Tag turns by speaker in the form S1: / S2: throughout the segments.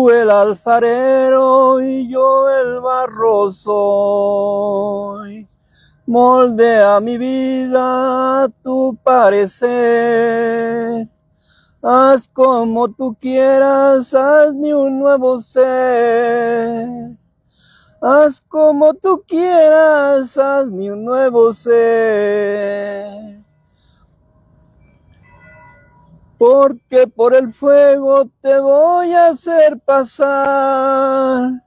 S1: Tú el alfarero y yo el barro soy. Moldea mi vida a tu parecer. Haz como tú quieras, hazme un nuevo ser. Haz como tú quieras, hazme un nuevo ser. Porque por el fuego te voy a hacer pasar.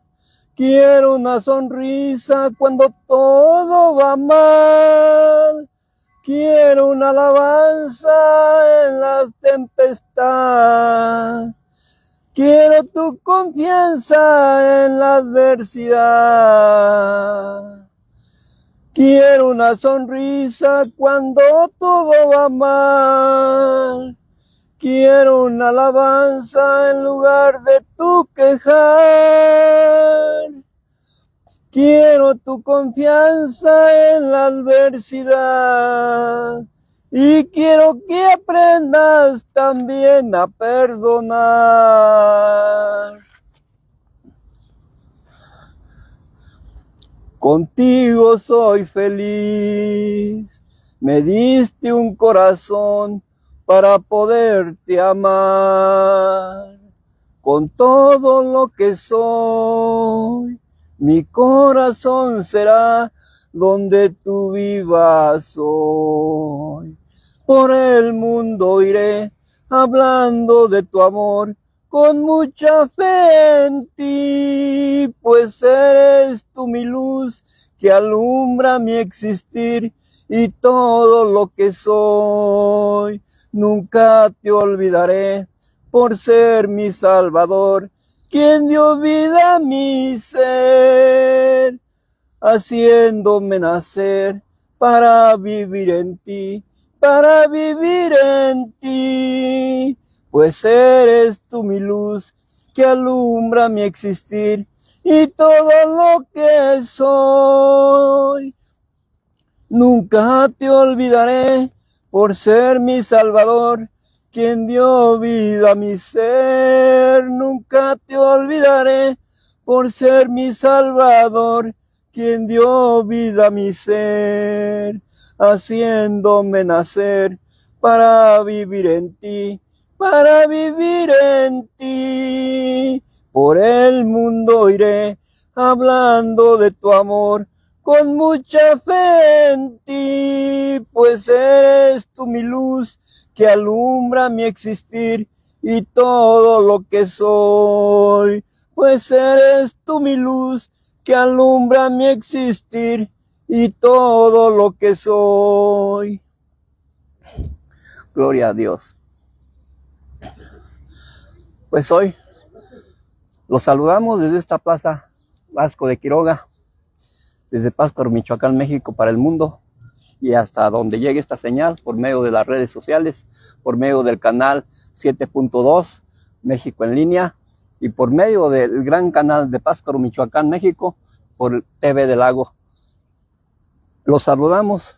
S1: Quiero una sonrisa cuando todo va mal. Quiero una alabanza en la tempestad. Quiero tu confianza en la adversidad. Quiero una sonrisa cuando todo va mal. Quiero una alabanza en lugar de tu quejar. Quiero tu confianza en la adversidad. Y quiero que aprendas también a perdonar. Contigo soy feliz. Me diste un corazón para poderte amar. Con todo lo que soy, mi corazón será donde tú vivas hoy. Por el mundo iré hablando de tu amor con mucha fe en ti, pues eres tú mi luz que alumbra mi existir y todo lo que soy. Nunca te olvidaré por ser mi Salvador, quien dio vida a mi ser, haciéndome nacer para vivir en ti, para vivir en ti. Pues eres tú mi luz que alumbra mi existir y todo lo que soy. Nunca te olvidaré por ser mi Salvador, quien dio vida a mi ser. Nunca te olvidaré por ser mi Salvador, quien dio vida a mi ser, haciéndome nacer para vivir en ti, para vivir en ti. Por el mundo iré hablando de tu amor con mucha fe en ti, pues eres tú mi luz que alumbra mi existir y todo lo que soy. Pues eres tú mi luz que alumbra mi existir y todo lo que soy. Gloria a Dios. Pues hoy los saludamos desde esta plaza Vasco de Quiroga, desde Pátzcuaro, Michoacán, México, para el mundo, y hasta donde llegue esta señal, por medio de las redes sociales, por medio del canal 7.2 México en línea, y por medio del gran canal de Pátzcuaro, Michoacán, México, por TV del Lago. Los saludamos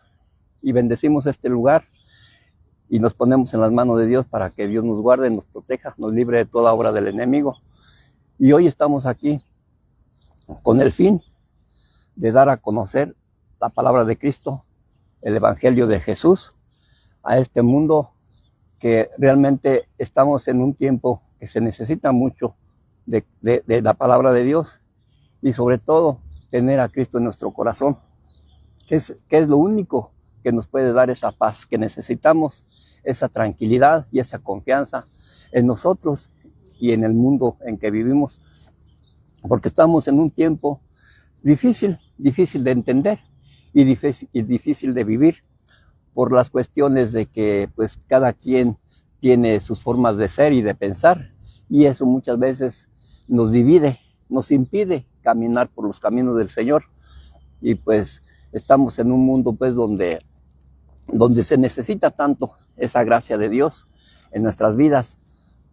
S1: y bendecimos este lugar, y nos ponemos en las manos de Dios para que Dios nos guarde, nos proteja, nos libre de toda obra del enemigo. Y hoy estamos aquí con el fin de dar a conocer la palabra de Cristo, el Evangelio de Jesús, a este mundo que realmente estamos en un tiempo que se necesita mucho de la palabra de Dios, y sobre todo tener a Cristo en nuestro corazón, que es lo único que nos puede dar esa paz que necesitamos, esa tranquilidad y esa confianza en nosotros y en el mundo en que vivimos, porque estamos en un tiempo difícil de entender y difícil de vivir, por las cuestiones de que pues cada quien tiene sus formas de ser y de pensar, y eso muchas veces nos divide, nos impide caminar por los caminos del Señor. Y pues estamos en un mundo pues donde se necesita tanto esa gracia de Dios en nuestras vidas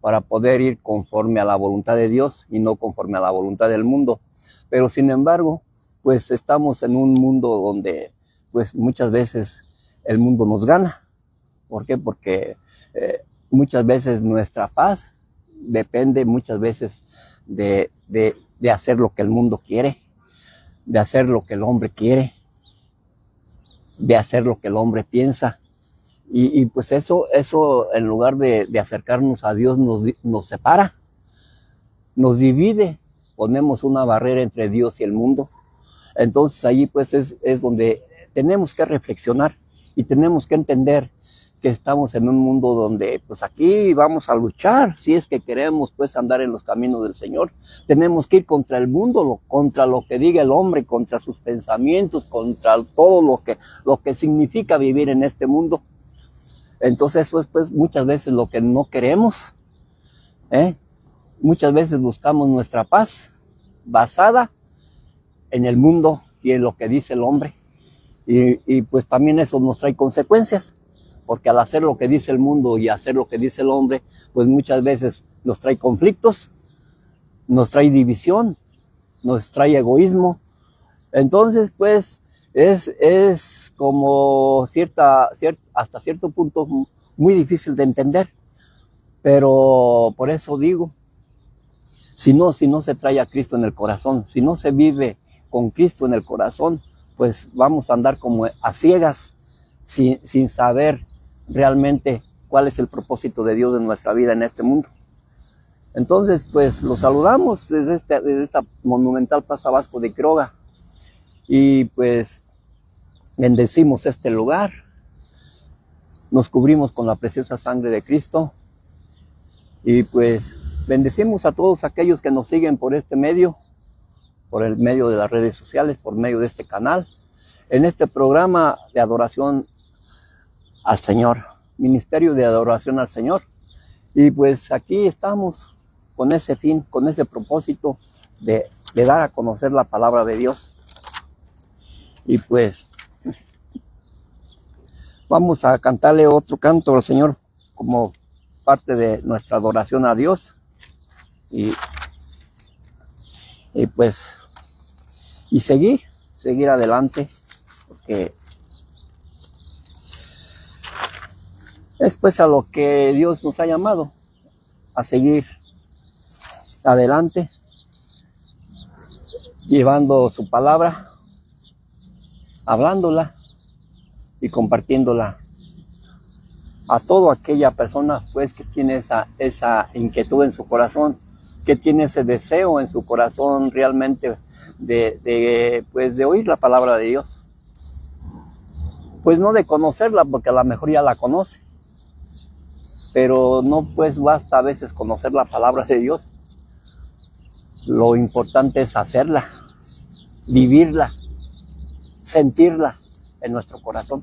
S1: para poder ir conforme a la voluntad de Dios y no conforme a la voluntad del mundo. Pero sin embargo, pues estamos en un mundo donde pues muchas veces el mundo nos gana. ¿Por qué? Porque muchas veces nuestra paz depende muchas veces de hacer lo que el mundo quiere, de hacer lo que el hombre quiere, de hacer lo que el hombre piensa. Y pues eso en lugar de acercarnos a Dios nos separa, nos divide, ponemos una barrera entre Dios y el mundo. Entonces allí pues es donde tenemos que reflexionar y tenemos que entender que estamos en un mundo donde pues aquí vamos a luchar, si es que queremos pues andar en los caminos del Señor. Tenemos que ir contra el mundo, contra lo que diga el hombre, contra sus pensamientos, contra todo lo que significa vivir en este mundo. Entonces eso es pues muchas veces lo que no queremos, Muchas veces buscamos nuestra paz basada en el mundo y en lo que dice el hombre. Y pues también eso nos trae consecuencias, porque al hacer lo que dice el mundo y hacer lo que dice el hombre, pues muchas veces nos trae conflictos, nos trae división, nos trae egoísmo. Entonces pues es como hasta cierto punto muy difícil de entender, pero por eso digo, si no se trae a Cristo en el corazón, si no se vive con Cristo en el corazón, pues vamos a andar como a ciegas, sin saber realmente cuál es el propósito de Dios en nuestra vida en este mundo. Entonces pues los saludamos desde esta monumental Plaza Vasco de Quiroga, y pues bendecimos este lugar, nos cubrimos con la preciosa sangre de Cristo, y pues bendecimos a todos aquellos que nos siguen por este medio, por el medio de las redes sociales, por medio de este canal, en este programa de adoración al Señor, ministerio de adoración al Señor. Y pues aquí estamos con ese fin, con ese propósito de dar a conocer la palabra de Dios. Y pues vamos a cantarle otro canto al Señor como parte de nuestra adoración a Dios. Y pues seguir adelante, porque es pues a lo que Dios nos ha llamado, a seguir adelante, llevando su palabra, hablándola y compartiéndola a toda aquella persona pues que tiene esa inquietud en su corazón, que tiene ese deseo en su corazón realmente de oír la palabra de Dios. Pues no de conocerla, porque a lo mejor ya la conoce, pero no pues basta a veces conocer la palabra de Dios. Lo importante es hacerla, vivirla, sentirla en nuestro corazón.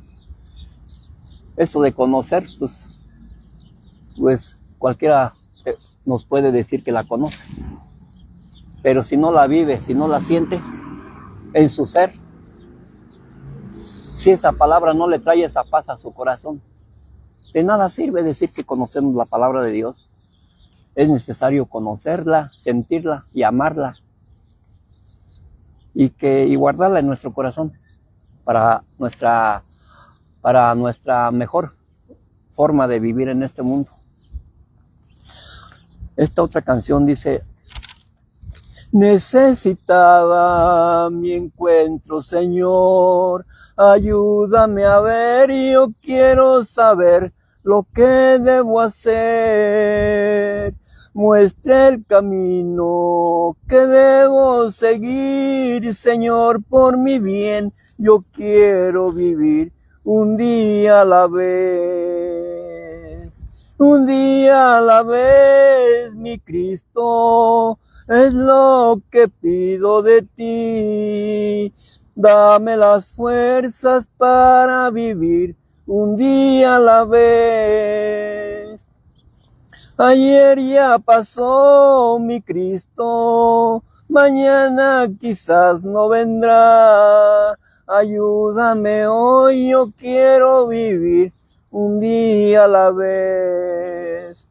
S1: Eso de conocer, pues cualquiera nos puede decir que la conoce, pero si no la vive, si no la siente en su ser, si esa palabra no le trae esa paz a su corazón, de nada sirve decir que conocemos la palabra de Dios. Es necesario conocerla, sentirla y amarla, y guardarla en nuestro corazón para nuestra mejor forma de vivir en este mundo. Esta otra canción dice: necesitaba mi encuentro, Señor, ayúdame a ver, yo quiero saber lo que debo hacer. Muestre el camino que debo seguir, Señor, por mi bien, yo quiero vivir un día a la vez. Un día a la vez, mi Cristo, es lo que pido de ti. Dame las fuerzas para vivir un día a la vez. Ayer ya pasó, mi Cristo, mañana quizás no vendrá. Ayúdame hoy, yo quiero vivir un día a la vez.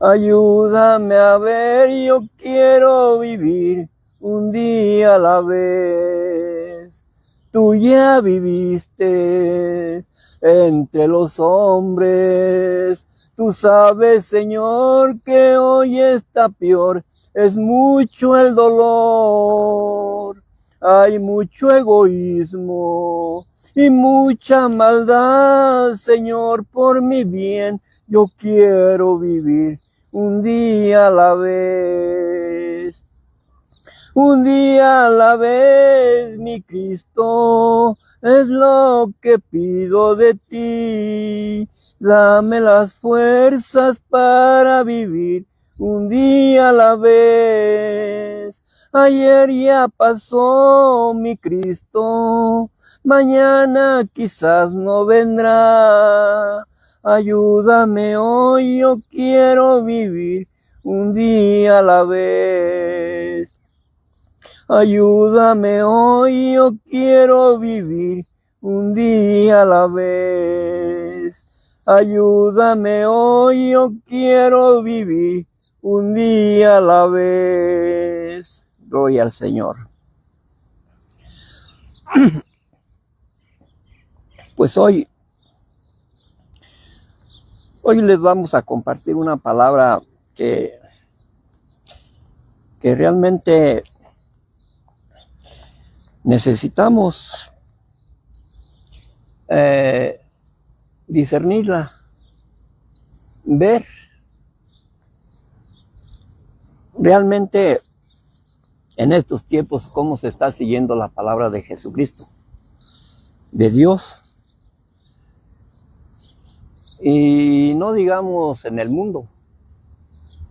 S1: Ayúdame a ver, yo quiero vivir un día a la vez. Tú ya viviste entre los hombres, Tú sabes, Señor, que hoy está peor, es mucho el dolor, hay mucho egoísmo y mucha maldad, Señor, por mi bien, yo quiero vivir un día a la vez. Un día a la vez, mi Cristo, es lo que pido de ti. Dame las fuerzas para vivir un día a la vez. Ayer ya pasó, mi Cristo, mañana quizás no vendrá. Ayúdame hoy, yo quiero vivir un día a la vez. Ayúdame hoy, yo quiero vivir un día a la vez. Ayúdame hoy, yo quiero vivir un día a la vez. Gloria al Señor. Pues hoy les vamos a compartir una palabra que realmente necesitamos discernirla, ver realmente en estos tiempos cómo se está siguiendo la palabra de Jesucristo, de Dios. Y no digamos en el mundo,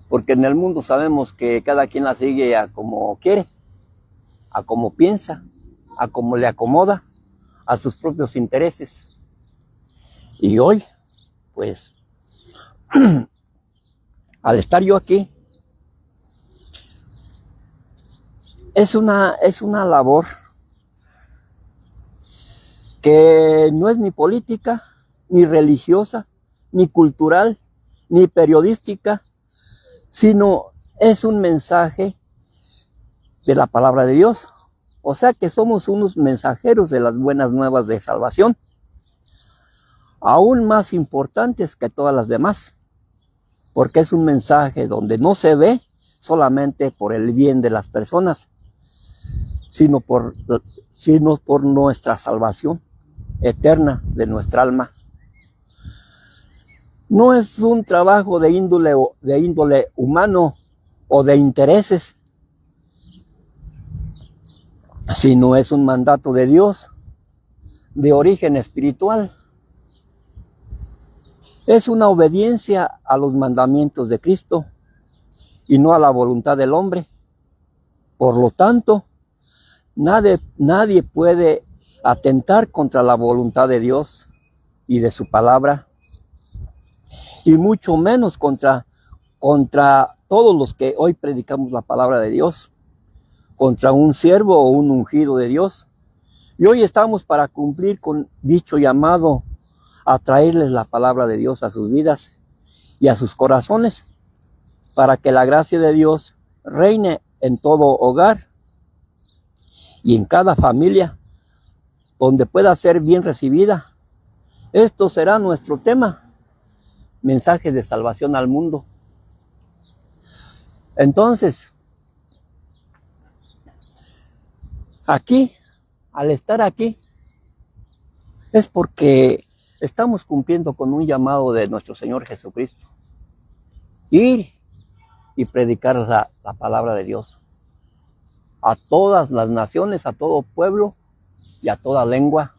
S1: porque en el mundo sabemos que cada quien la sigue a como quiere, a como piensa, a como le acomoda, a sus propios intereses. Y hoy, pues, al estar yo aquí, es una labor que no es ni política, ni religiosa, ni cultural, ni periodística, sino es un mensaje de la palabra de Dios. O sea que somos unos mensajeros de las buenas nuevas de salvación, aún más importantes que todas las demás, porque es un mensaje donde no se ve solamente por el bien de las personas, sino por nuestra salvación eterna de nuestra alma. No es un trabajo de índole humano o de intereses, sino es un mandato de Dios de origen espiritual. Es una obediencia a los mandamientos de Cristo y no a la voluntad del hombre. Por lo tanto, nadie puede atentar contra la voluntad de Dios y de su palabra, y mucho menos contra todos los que hoy predicamos la palabra de Dios, contra un siervo o un ungido de Dios. Y hoy estamos para cumplir con dicho llamado a traerles la palabra de Dios a sus vidas y a sus corazones, para que la gracia de Dios reine en todo hogar y en cada familia donde pueda ser bien recibida. Esto será nuestro tema: mensaje de salvación al mundo. Entonces, aquí, al estar aquí, es porque estamos cumpliendo con un llamado de nuestro Señor Jesucristo: ir y predicar la palabra de Dios a todas las naciones, a todo pueblo y a toda lengua.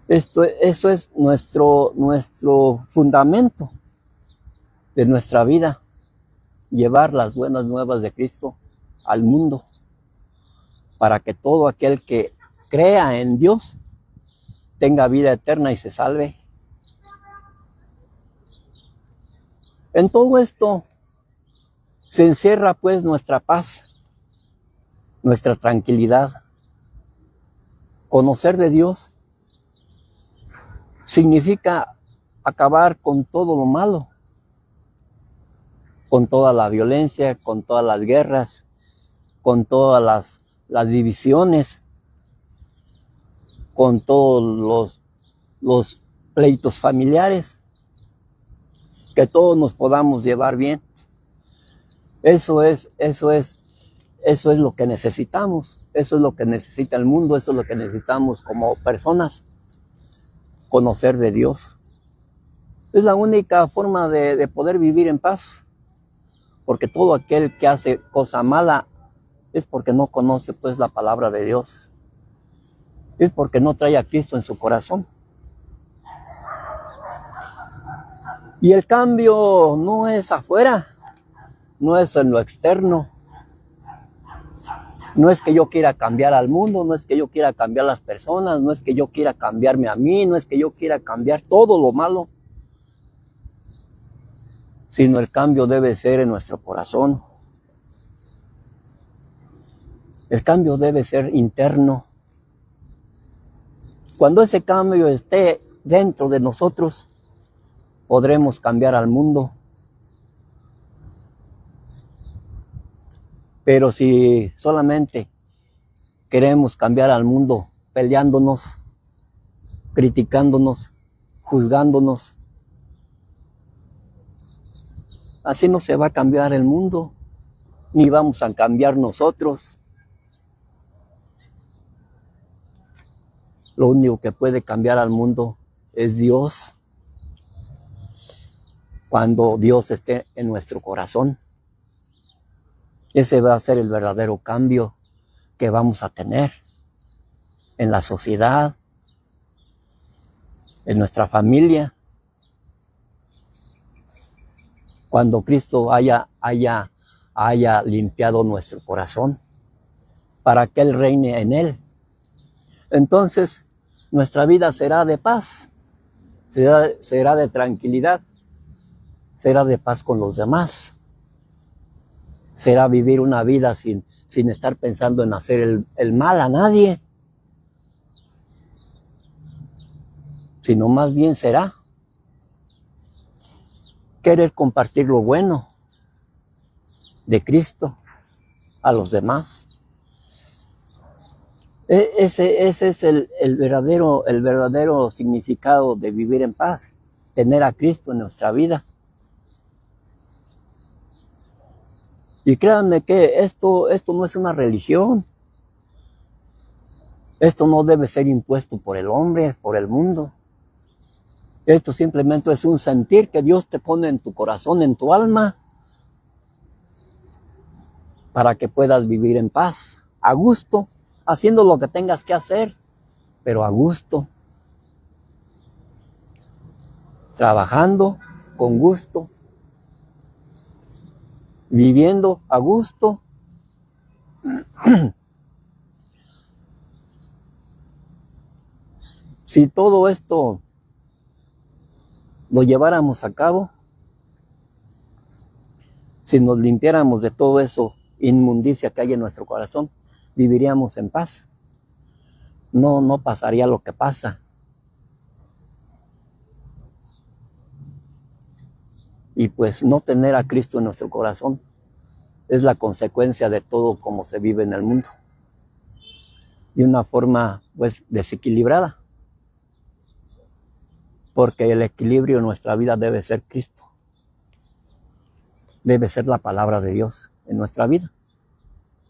S1: Eso es nuestro fundamento de nuestra vida: llevar las buenas nuevas de Cristo al mundo, para que todo aquel que crea en Dios tenga vida eterna y se salve. En todo esto se encierra pues nuestra paz, nuestra tranquilidad. Conocer de Dios significa acabar con todo lo malo, con toda la violencia, con todas las guerras, con todas las divisiones, con todos pleitos familiares, que todos nos podamos llevar bien. Eso es lo que necesitamos, eso es lo que necesita el mundo, eso es lo que necesitamos como personas, conocer de Dios. Es la única forma de poder vivir en paz, porque todo aquel que hace cosa mala es porque no conoce pues la palabra de Dios, es porque no trae a Cristo en su corazón. Y el cambio no es afuera, no es en lo externo. No es que yo quiera cambiar al mundo, no es que yo quiera cambiar a las personas, no es que yo quiera cambiarme a mí, no es que yo quiera cambiar todo lo malo, sino el cambio debe ser en nuestro corazón. El cambio debe ser interno. Cuando ese cambio esté dentro de nosotros, podremos cambiar al mundo. Pero si solamente queremos cambiar al mundo peleándonos, criticándonos, juzgándonos, así no se va a cambiar el mundo, ni vamos a cambiar nosotros. Lo único que puede cambiar al mundo es Dios. Cuando Dios esté en nuestro corazón, ese va a ser el verdadero cambio que vamos a tener en la sociedad, en nuestra familia. Cuando Cristo haya limpiado nuestro corazón para que Él reine en él, entonces nuestra vida será de paz, será de tranquilidad, será de paz con los demás, será vivir una vida sin estar pensando en hacer el mal a nadie, sino más bien será querer compartir lo bueno de Cristo a los demás. Ese es el verdadero significado de vivir en paz, tener a Cristo en nuestra vida. Y créanme que esto no es una religión. Esto no debe ser impuesto por el hombre, por el mundo. Esto simplemente es un sentir que Dios te pone en tu corazón, en tu alma, para que puedas vivir en paz, a gusto, haciendo lo que tengas que hacer, pero a gusto. Trabajando con gusto, viviendo a gusto. Si todo esto lo lleváramos a cabo, si nos limpiáramos de todo eso inmundicia que hay en nuestro corazón, viviríamos en paz. No pasaría lo que pasa. Y pues no tener a Cristo en nuestro corazón es la consecuencia de todo como se vive en el mundo. De una forma pues desequilibrada. Porque el equilibrio en nuestra vida debe ser Cristo. Debe ser la palabra de Dios en nuestra vida.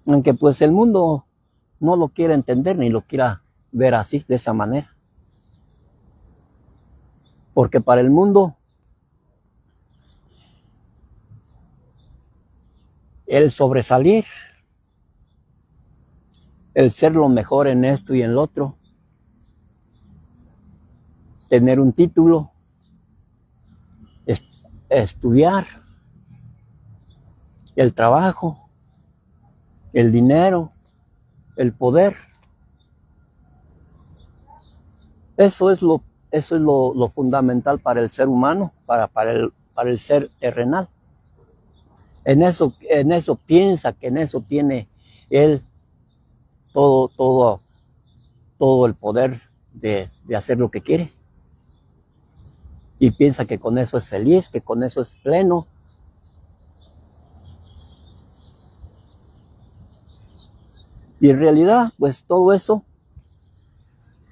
S1: Aunque pues el mundo no lo quiera entender ni lo quiera ver así, de esa manera. Porque para el mundo, el sobresalir, el ser lo mejor en esto y en lo otro, tener un título, estudiar, el trabajo, el dinero, el poder. Eso es lo fundamental para el ser humano, para el ser terrenal. En eso piensa que en eso tiene él todo el poder de hacer lo que quiere. Y piensa que con eso es feliz, que con eso es pleno. Y en realidad, pues todo eso,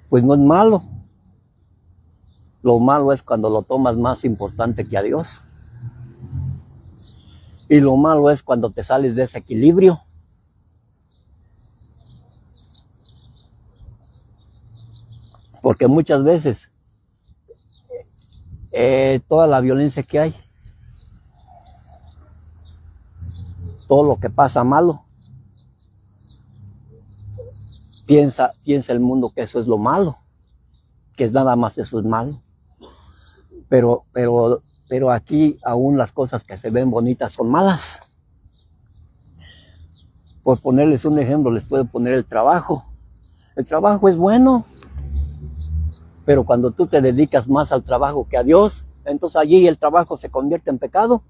S1: pues no es malo. Lo malo es cuando lo tomas más importante que a Dios. Y lo malo es cuando te sales de ese equilibrio. Porque muchas veces toda la violencia que hay, todo lo que pasa malo, piensa el mundo que eso es lo malo, que es nada más eso es malo. Pero aquí aún las cosas que se ven bonitas son malas. Por ponerles un ejemplo, les puedo poner el trabajo. El trabajo es bueno, pero cuando tú te dedicas más al trabajo que a Dios, entonces allí el trabajo se convierte en pecado.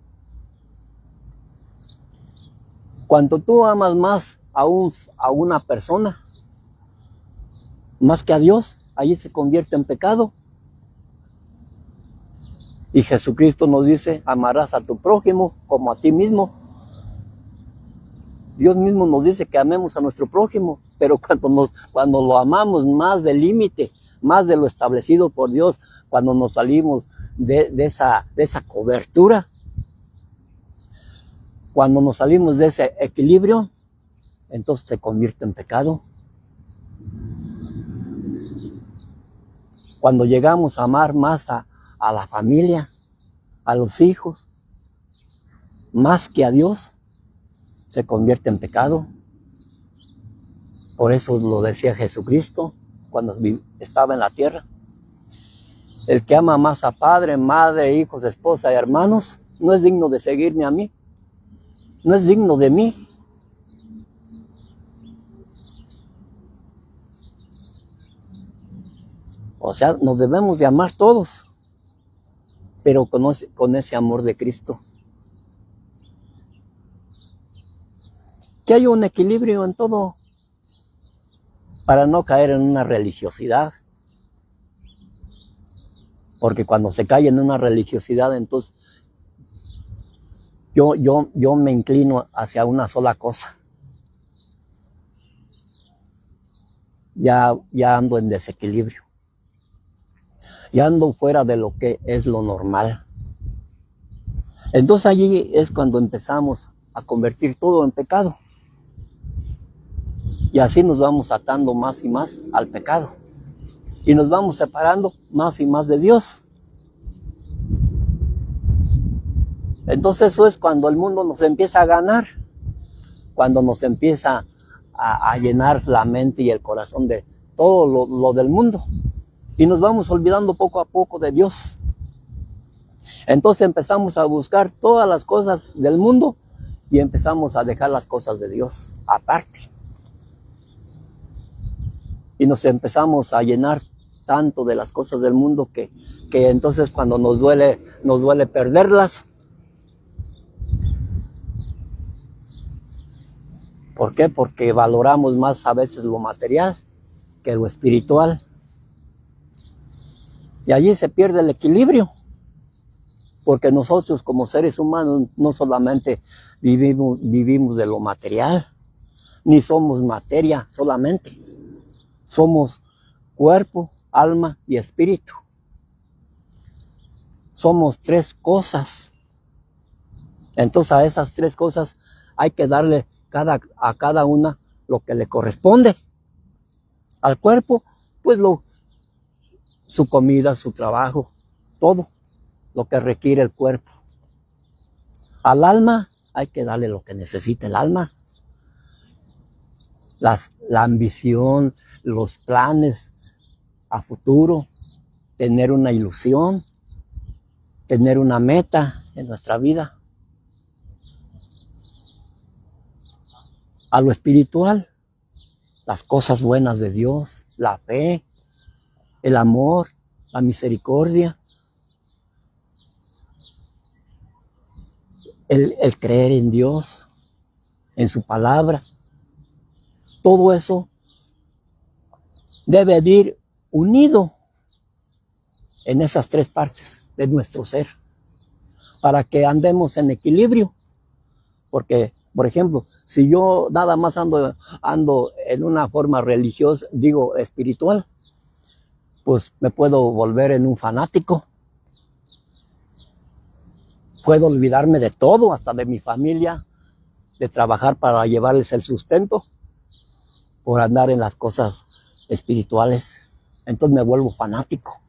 S1: Cuando tú amas más a una persona, más que a Dios, allí se convierte en pecado. Y Jesucristo nos dice, amarás a tu prójimo como a ti mismo. Dios mismo nos dice que amemos a nuestro prójimo, pero cuando lo amamos más del límite, más de lo establecido por Dios, cuando nos salimos de esa cobertura, cuando nos salimos de ese equilibrio, entonces se convierte en pecado. Cuando llegamos a amar más a la familia, a los hijos, más que a Dios, se convierte en pecado. Por eso lo decía Jesucristo cuando estaba en la tierra. El que ama más a padre, madre, hijos, esposa y hermanos, no es digno de seguirme a mí. No es digno de mí. O sea, nos debemos de amar todos, pero con ese amor de Cristo. Que hay un equilibrio en todo, para no caer en una religiosidad. Porque cuando se cae en una religiosidad, entonces yo me inclino hacia una sola cosa. Ya ando en desequilibrio. Ya ando fuera de lo que es lo normal. Entonces allí es cuando empezamos a convertir todo en pecado. Y así nos vamos atando más y más al pecado. Y nos vamos separando más y más de Dios. Entonces eso es cuando el mundo nos empieza a ganar. Cuando nos empieza a llenar la mente y el corazón de todo lo del mundo. Y nos vamos olvidando poco a poco de Dios. Entonces empezamos a buscar todas las cosas del mundo y empezamos a dejar las cosas de Dios aparte. Y nos empezamos a llenar tanto de las cosas del mundo que entonces cuando nos duele perderlas. ¿Por qué? Porque valoramos más a veces lo material que lo espiritual. Y allí se pierde el equilibrio. Porque nosotros como seres humanos no solamente vivimos de lo material, ni somos materia solamente. Somos cuerpo, alma y espíritu. Somos tres cosas. Entonces a esas tres cosas hay que darle a cada una lo que le corresponde. Al cuerpo, pues su comida, su trabajo, todo lo que requiere el cuerpo. Al alma hay que darle lo que necesita el alma. La ambición, los planes a futuro, tener una ilusión, tener una meta en nuestra vida. A lo espiritual, las cosas buenas de Dios, la fe, el amor, la misericordia, el creer en Dios, en su palabra. Todo eso debe de ir unido en esas tres partes de nuestro ser, para que andemos en equilibrio. Porque, por ejemplo, si yo nada más ando en una forma religiosa, digo espiritual, pues me puedo volver en un fanático. Puedo olvidarme de todo, hasta de mi familia, de trabajar para llevarles el sustento, por andar en las cosas espirituales. Entonces me vuelvo fanático.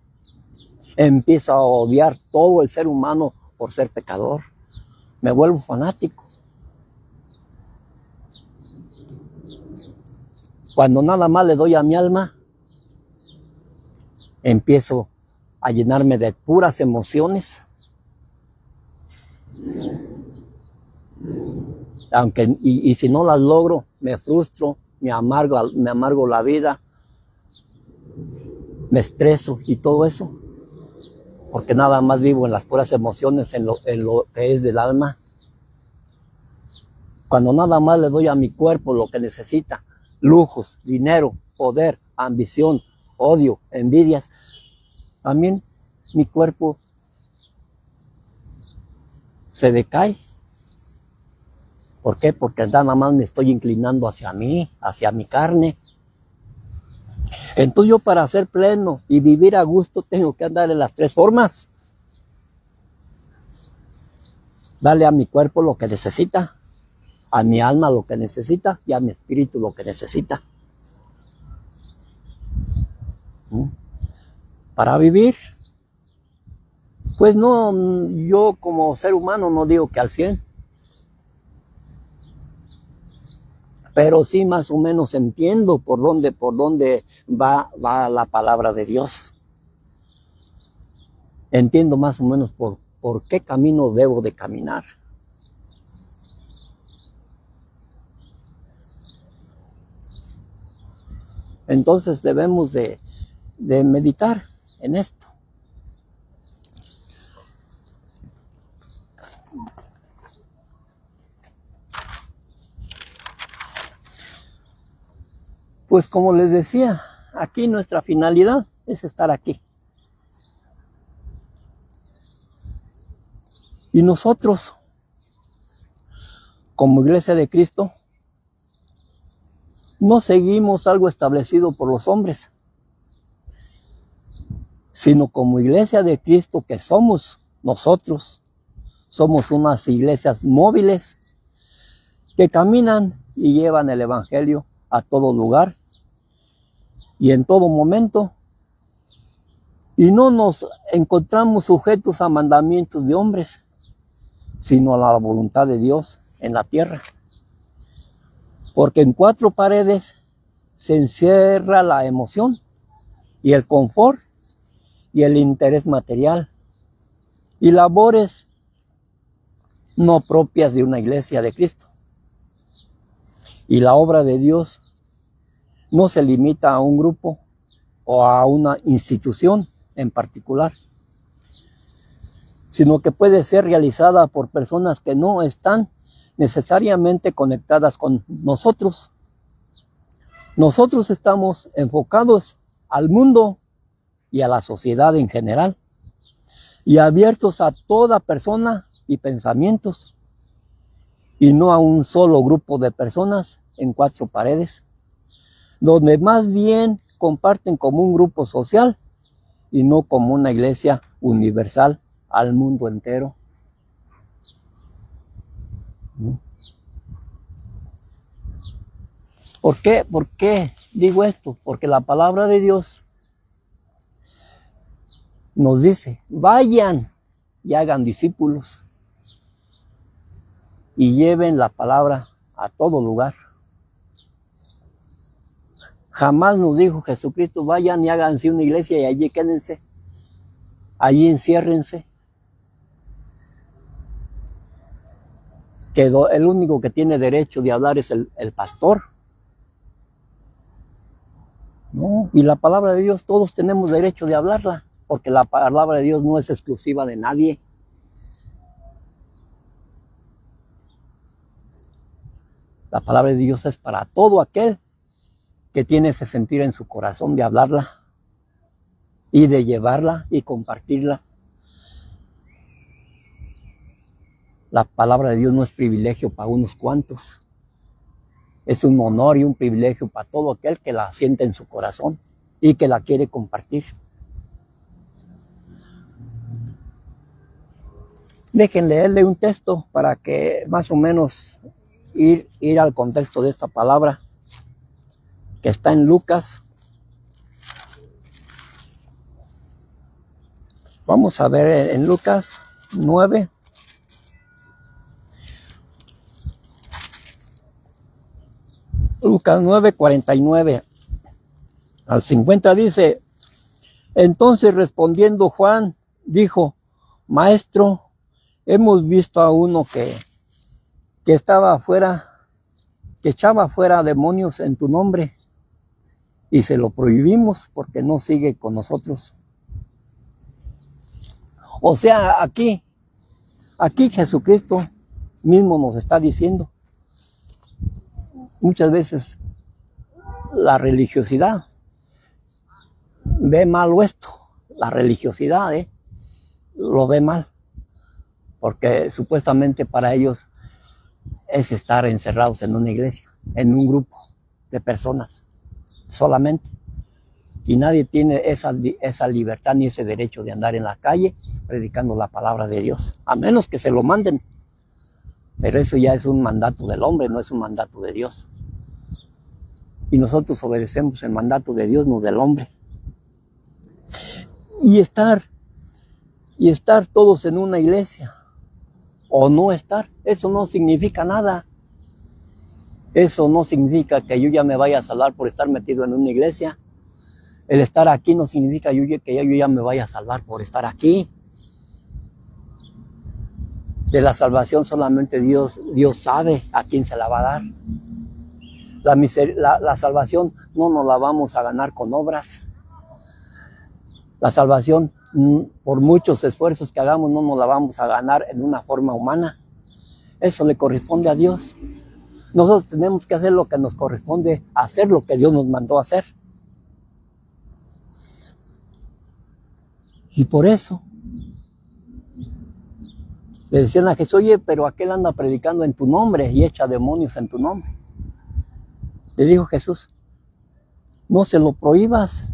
S1: Empiezo a odiar todo el ser humano por ser pecador. Me vuelvo fanático. Cuando nada más le doy a mi alma, empiezo a llenarme de puras emociones. Y si no las logro, me frustro, me amargo la vida, me estreso y todo eso, porque nada más vivo en las puras emociones, en lo que es del alma. Cuando nada más le doy a mi cuerpo lo que necesita, lujos, dinero, poder, ambición, odio, envidias, también mi cuerpo se decae. ¿Por qué? Porque nada más me estoy inclinando hacia mí, hacia mi carne. Entonces yo, para ser pleno y vivir a gusto, tengo que andar en las tres formas. Darle a mi cuerpo lo que necesita, a mi alma lo que necesita y a mi espíritu lo que necesita. Para vivir, pues no, yo como ser humano no digo que al 100, pero sí más o menos entiendo por dónde va la palabra de Dios. Entiendo más o menos por qué camino debo de caminar. Entonces debemos de meditar en esto. Pues como les decía, aquí nuestra finalidad es estar aquí. Y nosotros, como Iglesia de Cristo, no seguimos algo establecido por los hombres, sino como Iglesia de Cristo que somos nosotros, somos unas iglesias móviles que caminan y llevan el Evangelio a todo lugar y en todo momento, y no nos encontramos sujetos a mandamientos de hombres, sino a la voluntad de Dios en la tierra. Porque en cuatro paredes se encierra la emoción y el confort y el interés material y labores no propias de una iglesia de Cristo. Y la obra de Dios no se limita a un grupo o a una institución en particular, sino que puede ser realizada por personas que no están necesariamente conectadas con nosotros. Nosotros estamos enfocados al mundo y a la sociedad en general, y abiertos a toda persona y pensamientos, y no a un solo grupo de personas en cuatro paredes, donde más bien comparten como un grupo social y no como una iglesia universal al mundo entero. ¿Por qué? ¿Por qué digo esto? Porque la palabra de Dios nos dice, vayan y hagan discípulos y lleven la palabra a todo lugar. Jamás nos dijo Jesucristo, vayan y háganse una iglesia y allí quédense, allí enciérrense. Que el único que tiene derecho de hablar es el pastor. No, y la palabra de Dios todos tenemos derecho de hablarla, porque la palabra de Dios no es exclusiva de nadie. La palabra de Dios es para todo aquel que tiene ese sentir en su corazón de hablarla y de llevarla y compartirla. La palabra de Dios no es privilegio para unos cuantos. Es un honor y un privilegio para todo aquel que la siente en su corazón y que la quiere compartir. Dejen leerle un texto para que más o menos ir al contexto de esta palabra que está en Lucas. Vamos a ver en Lucas 9. Lucas 9, 49 al 50 dice: entonces respondiendo Juan, dijo: Maestro, hemos visto a uno que estaba afuera, que echaba fuera demonios en tu nombre, y se lo prohibimos porque no sigue con nosotros. O sea, aquí Jesucristo mismo nos está diciendo, muchas veces la religiosidad ve mal esto, la religiosidad lo ve mal, porque supuestamente para ellos es estar encerrados en una iglesia, en un grupo de personas solamente, y nadie tiene esa libertad ni ese derecho de andar en la calle predicando la palabra de Dios, a menos que se lo manden, pero eso ya es un mandato del hombre, no es un mandato de Dios, y nosotros obedecemos el mandato de Dios, no del hombre. Y estar todos en una iglesia o no estar, eso no significa nada. Eso no significa que yo ya me vaya a salvar por estar metido en una iglesia. El estar aquí no significa que yo ya me vaya a salvar por estar aquí. De la salvación solamente Dios sabe a quién se la va a dar. La salvación no nos la vamos a ganar con obras. La salvación, por muchos esfuerzos que hagamos, no nos la vamos a ganar en una forma humana. Eso le corresponde a Dios. Nosotros tenemos que hacer lo que nos corresponde, hacer lo que Dios nos mandó a hacer. Y por eso le decían a Jesús: oye, pero aquel anda predicando en tu nombre y echa demonios en tu nombre. Le dijo Jesús: no se lo prohíbas,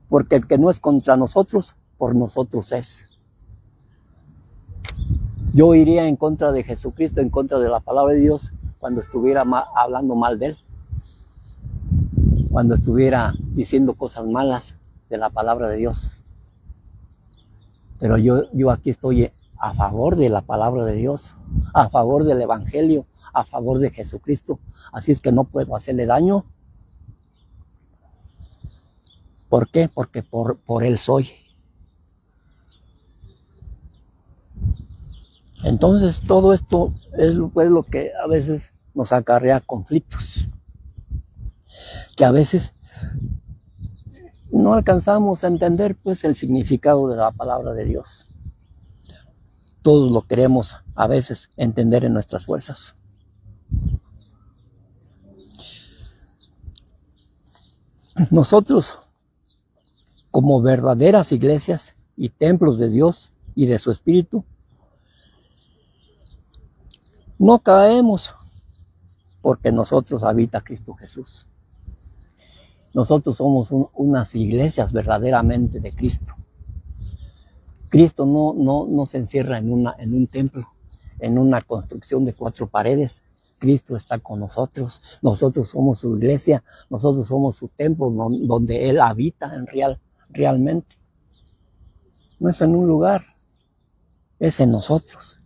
S1: porque el que no es contra nosotros, por nosotros es. Yo iría en contra de Jesucristo, en contra de la palabra de Dios, cuando estuviera hablando mal de Él, cuando estuviera diciendo cosas malas de la palabra de Dios. Pero yo aquí estoy a favor de la palabra de Dios, a favor del Evangelio, a favor de Jesucristo. Así es que no puedo hacerle daño. ¿Por qué? Porque por Él soy. Entonces todo esto es lo que a veces nos acarrea conflictos, que a veces no alcanzamos a entender pues el significado de la palabra de Dios. Todos lo queremos a veces entender en nuestras fuerzas. Nosotros, como verdaderas iglesias y templos de Dios y de su Espíritu, no caemos porque nosotros habita Cristo Jesús. Nosotros somos unas iglesias verdaderamente de Cristo. Cristo no se encierra en un templo, en una construcción de 4 paredes. Cristo está con nosotros. Nosotros somos su iglesia, nosotros somos su templo donde Él habita realmente. No es en un lugar, es en nosotros.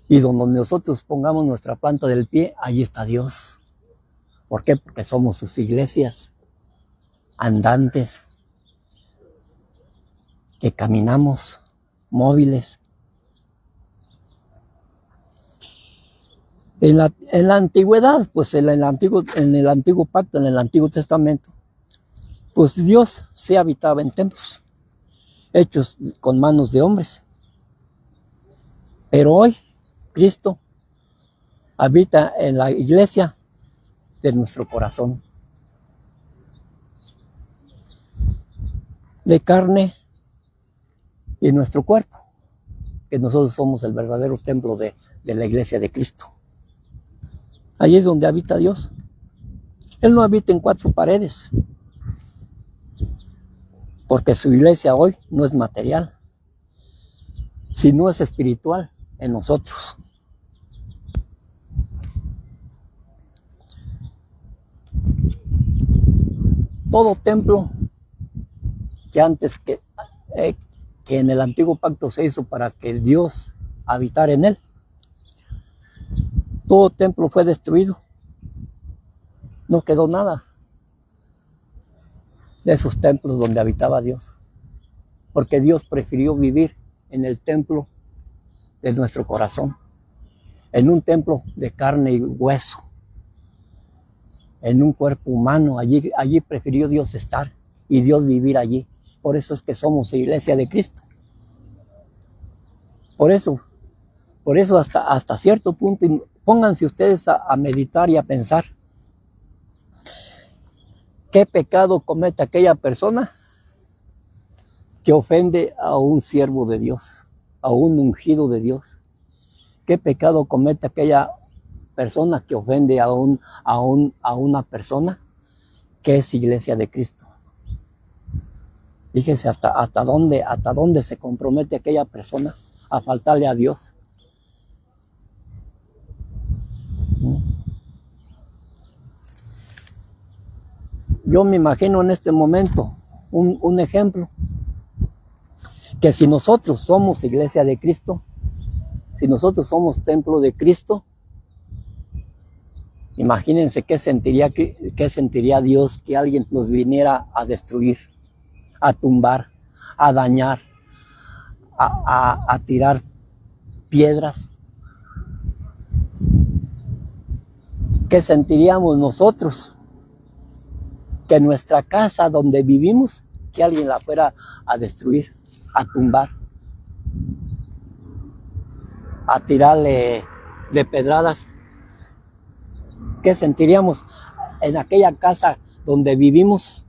S1: Y donde nosotros pongamos nuestra planta del pie, ahí está Dios. ¿Por qué? Porque somos sus iglesias andantes, que caminamos, móviles. En la antigüedad, pues en el antiguo pacto, en el Antiguo Testamento, pues Dios se habitaba en templos, hechos con manos de hombres. Pero hoy, Cristo habita en la iglesia de nuestro corazón, de carne y nuestro cuerpo, que nosotros somos el verdadero templo de la iglesia de Cristo. Ahí es donde habita Dios. Él no habita en 4 paredes, porque su iglesia hoy no es material. si no es espiritual en nosotros. Todo templo que antes que en el antiguo pacto se hizo para que Dios habitara en él, todo templo fue destruido. No quedó nada de esos templos donde habitaba Dios, porque Dios prefirió vivir en el templo de nuestro corazón, en un templo de carne y hueso, en un cuerpo humano. Allí prefirió Dios estar y Dios vivir allí. Por eso es que somos iglesia de Cristo. Por eso hasta cierto punto, pónganse ustedes a meditar y a pensar qué pecado comete aquella persona que ofende a un siervo de Dios, a un ungido de Dios. ¿Qué pecado comete aquella persona que ofende a una persona que es iglesia de Cristo? Fíjese hasta dónde se compromete aquella persona a faltarle a Dios. Yo me imagino en este momento un ejemplo, que si nosotros somos iglesia de Cristo, si nosotros somos templo de Cristo, imagínense qué sentiría Dios que alguien nos viniera a destruir, a tumbar, a dañar, a tirar piedras. ¿Qué sentiríamos nosotros? Que nuestra casa donde vivimos, que alguien la fuera a destruir, a tumbar, a tirarle de pedradas. ¿Qué sentiríamos en aquella casa donde vivimos?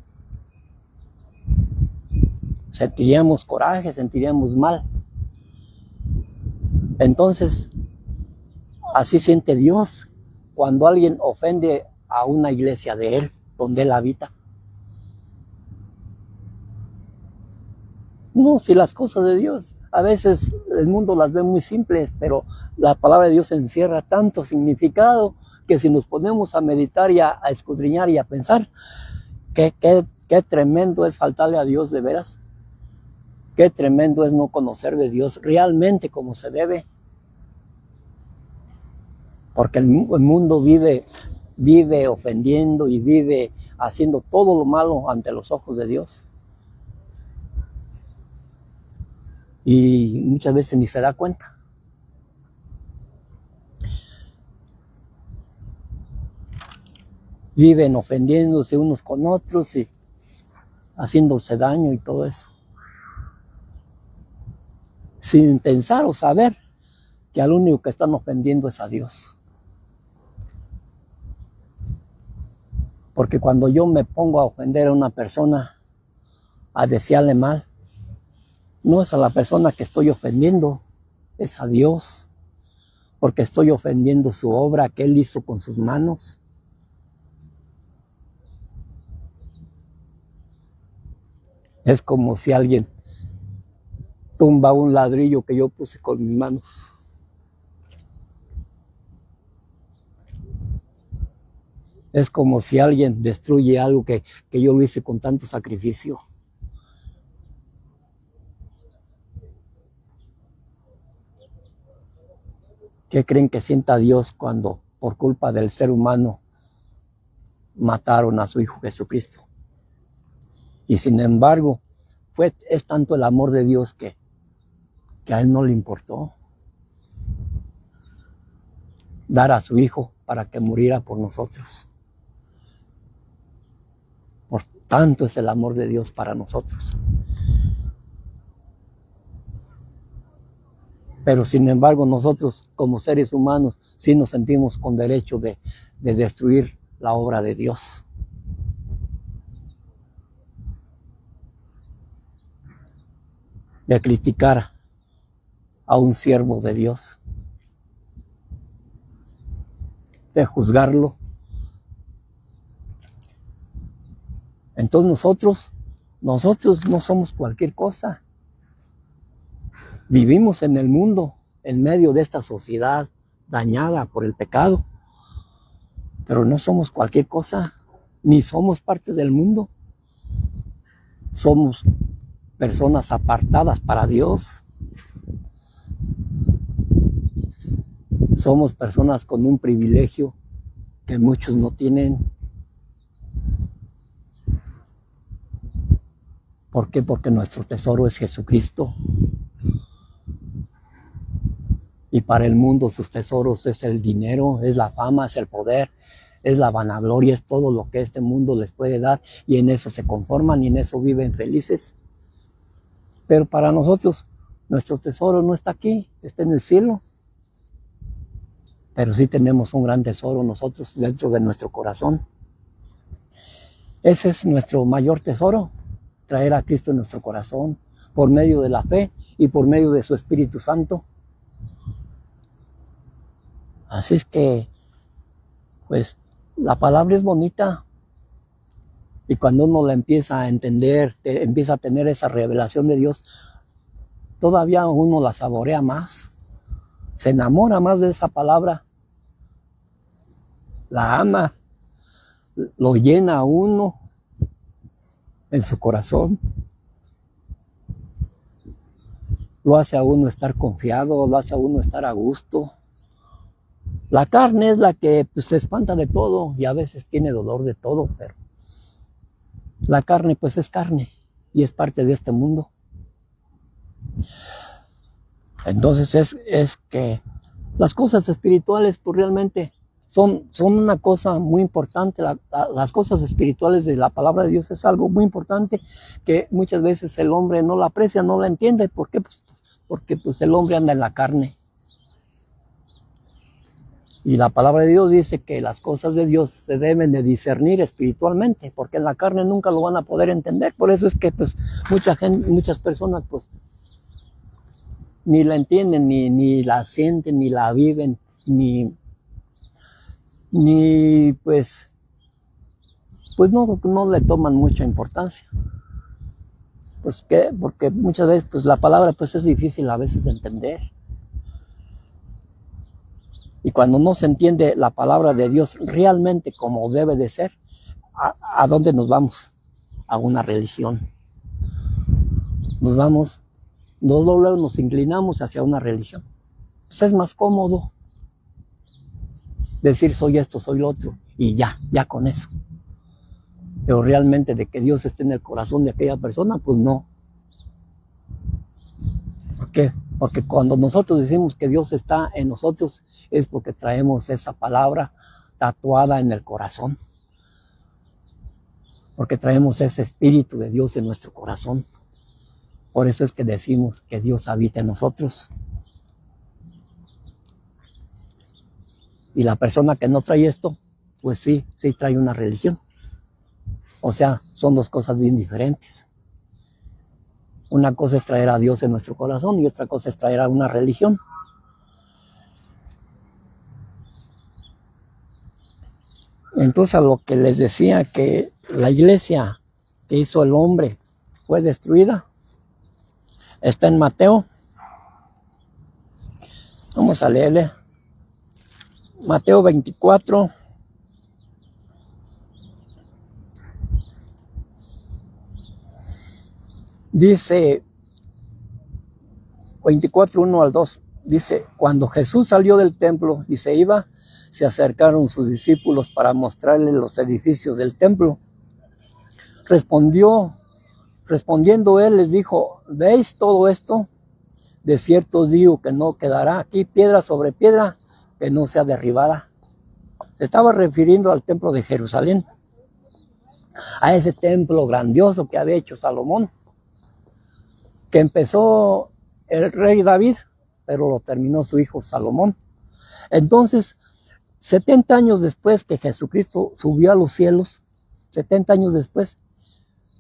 S1: Sentiríamos coraje, sentiríamos mal. Entonces, así siente Dios cuando alguien ofende a una iglesia de Él, donde Él habita. No, si las cosas de Dios, a veces el mundo las ve muy simples, pero la palabra de Dios encierra tanto significado que si nos ponemos a meditar y a escudriñar y a pensar, qué tremendo es faltarle a Dios de veras. Qué tremendo es no conocer de Dios realmente como se debe. Porque el mundo vive ofendiendo y vive haciendo todo lo malo ante los ojos de Dios. Y muchas veces ni se da cuenta. Viven ofendiéndose unos con otros y haciéndose daño y todo eso, sin pensar o saber que al único que están ofendiendo es a Dios. Porque cuando yo me pongo a ofender a una persona, a desearle mal, no es a la persona que estoy ofendiendo, es a Dios, porque estoy ofendiendo su obra que Él hizo con sus manos. Es como si alguien tumba un ladrillo que yo puse con mis manos. Es como si alguien destruye algo que yo lo hice con tanto sacrificio. ¿Qué creen que sienta Dios cuando, por culpa del ser humano, mataron a su Hijo Jesucristo? Y sin embargo, es tanto el amor de Dios que a Él no le importó dar a su Hijo para que muriera por nosotros. Por tanto es el amor de Dios para nosotros. Pero sin embargo nosotros como seres humanos sí nos sentimos con derecho de destruir la obra de Dios. De criticar a un siervo de Dios. De juzgarlo. Entonces nosotros no somos cualquier cosa. Vivimos en el mundo, en medio de esta sociedad dañada por el pecado, pero no somos cualquier cosa, ni somos parte del mundo. Somos personas apartadas para Dios. Somos personas con un privilegio que muchos no tienen. ¿Por qué? Porque nuestro tesoro es Jesucristo. Y para el mundo sus tesoros es el dinero, es la fama, es el poder, es la vanagloria, es todo lo que este mundo les puede dar, y en eso se conforman y en eso viven felices. Pero para nosotros, nuestro tesoro no está aquí, está en el cielo. Pero sí tenemos un gran tesoro nosotros dentro de nuestro corazón. Ese es nuestro mayor tesoro, traer a Cristo en nuestro corazón, por medio de la fe y por medio de su Espíritu Santo. Así es que, pues, la palabra es bonita, y cuando uno la empieza a entender, empieza a tener esa revelación de Dios, todavía uno la saborea más, se enamora más de esa palabra, la ama, lo llena a uno en su corazón, lo hace a uno estar confiado, lo hace a uno estar a gusto. La carne es la que pues, se espanta de todo y a veces tiene dolor de todo, pero la carne pues es carne y es parte de este mundo. Entonces es que las cosas espirituales pues realmente son una cosa muy importante. Las cosas espirituales de la palabra de Dios es algo muy importante que muchas veces el hombre no la aprecia, no la entiende. ¿Por qué? Pues, porque pues, el hombre anda en la carne. Y la palabra de Dios dice que las cosas de Dios se deben de discernir espiritualmente, porque en la carne nunca lo van a poder entender. Por eso es que pues muchas personas pues ni la entienden, ni la sienten, ni la viven, ni pues no le toman mucha importancia. Pues ¿qué? Porque muchas veces pues la palabra pues es difícil a veces de entender. Y cuando no se entiende la palabra de Dios realmente como debe de ser, ¿a dónde nos vamos? A una religión. Luego nos inclinamos hacia una religión. Pues es más cómodo decir soy esto, soy lo otro, y ya con eso. Pero realmente de que Dios esté en el corazón de aquella persona, pues no. ¿Por qué? Porque cuando nosotros decimos que Dios está en nosotros, es porque traemos esa palabra tatuada en el corazón. Porque traemos ese Espíritu de Dios en nuestro corazón. Por eso es que decimos que Dios habita en nosotros. Y la persona que no trae esto, pues sí trae una religión. O sea, son dos cosas bien diferentes. Una cosa es traer a Dios en nuestro corazón y otra cosa es traer a una religión. Entonces, a lo que les decía que la iglesia que hizo el hombre fue destruida, está en Mateo. Vamos a leerle. Mateo 24. Dice 24, 1 al 2. Dice, cuando Jesús salió del templo y se iba, se acercaron sus discípulos para mostrarle los edificios del templo. Respondiendo él les dijo, ¿veis todo esto? De cierto os digo que no quedará aquí piedra sobre piedra que no sea derribada. Se estaba refiriendo al templo de Jerusalén, a ese templo grandioso que había hecho Salomón, que empezó el rey David, pero lo terminó su hijo Salomón. Entonces, 70 años después que Jesucristo subió a los cielos, 70 años después,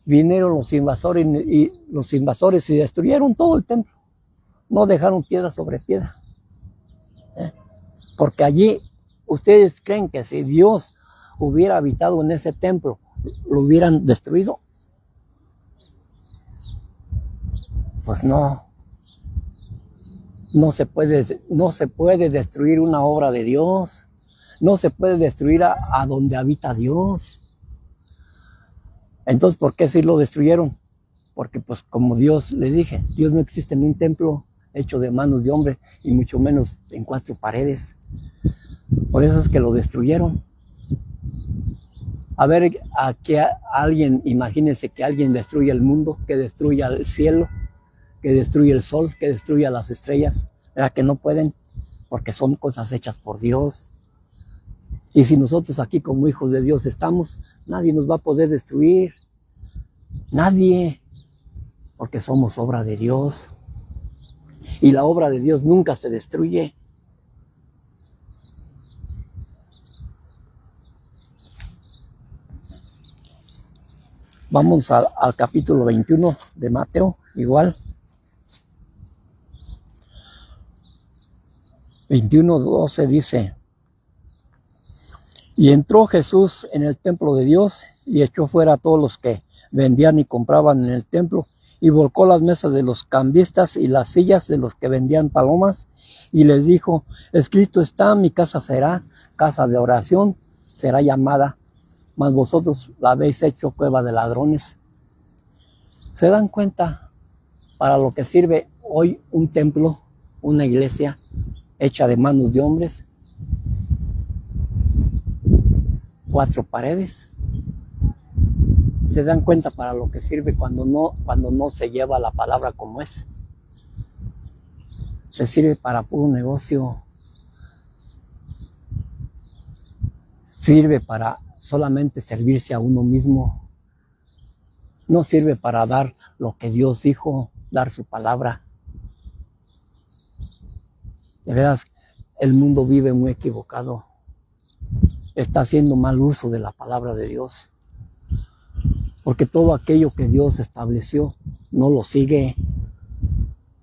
S1: vinieron los invasores y destruyeron todo el templo. No dejaron piedra sobre piedra. Porque allí, ¿ustedes creen que si Dios hubiera habitado en ese templo, lo hubieran destruido? Pues no. No se puede destruir una obra de Dios. No se puede destruir a donde habita Dios. Entonces, ¿por qué sí lo destruyeron? Porque pues como Dios le dije, Dios no existe en un templo hecho de manos de hombre y mucho menos en 4 paredes. Por eso es que lo destruyeron. A ver, a que alguien, imagínense que alguien destruya el mundo, que destruya el cielo, que destruya el sol, que destruya las estrellas. ¿Verdad que no pueden? Porque son cosas hechas por Dios. Y si nosotros aquí como hijos de Dios estamos, nadie nos va a poder destruir. Nadie. Porque somos obra de Dios. Y la obra de Dios nunca se destruye. Vamos al capítulo 21 de Mateo, igual. 21:12 dice: Y entró Jesús en el templo de Dios y echó fuera a todos los que vendían y compraban en el templo, y volcó las mesas de los cambistas y las sillas de los que vendían palomas, y les dijo: escrito está, mi casa será casa de oración, será llamada, mas vosotros la habéis hecho cueva de ladrones. ¿Se dan cuenta para lo que sirve hoy un templo, una iglesia hecha de manos de hombres? 4 paredes. Se dan cuenta para lo que sirve cuando no se lleva la palabra como es. Se sirve para puro negocio. Sirve para solamente servirse a uno mismo. No sirve para dar lo que Dios dijo, dar su palabra. De veras, el mundo vive muy equivocado. Está haciendo mal uso de la palabra de Dios. Porque todo aquello que Dios estableció no lo sigue.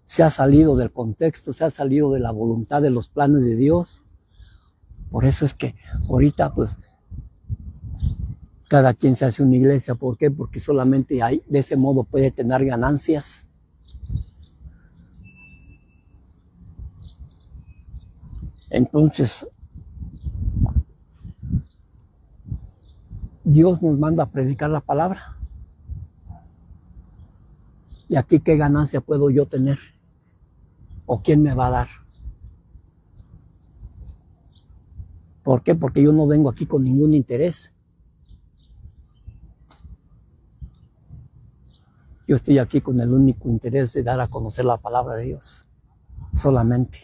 S1: Se ha salido del contexto, se ha salido de la voluntad de los planes de Dios. Por eso es que ahorita pues cada quien se hace una iglesia. ¿Por qué? Porque solamente ahí, de ese modo puede tener ganancias. Entonces, Dios nos manda a predicar la palabra. ¿Y aquí qué ganancia puedo yo tener? ¿O quién me va a dar? ¿Por qué? Porque yo no vengo aquí con ningún interés. Yo estoy aquí con el único interés de dar a conocer la palabra de Dios. Solamente.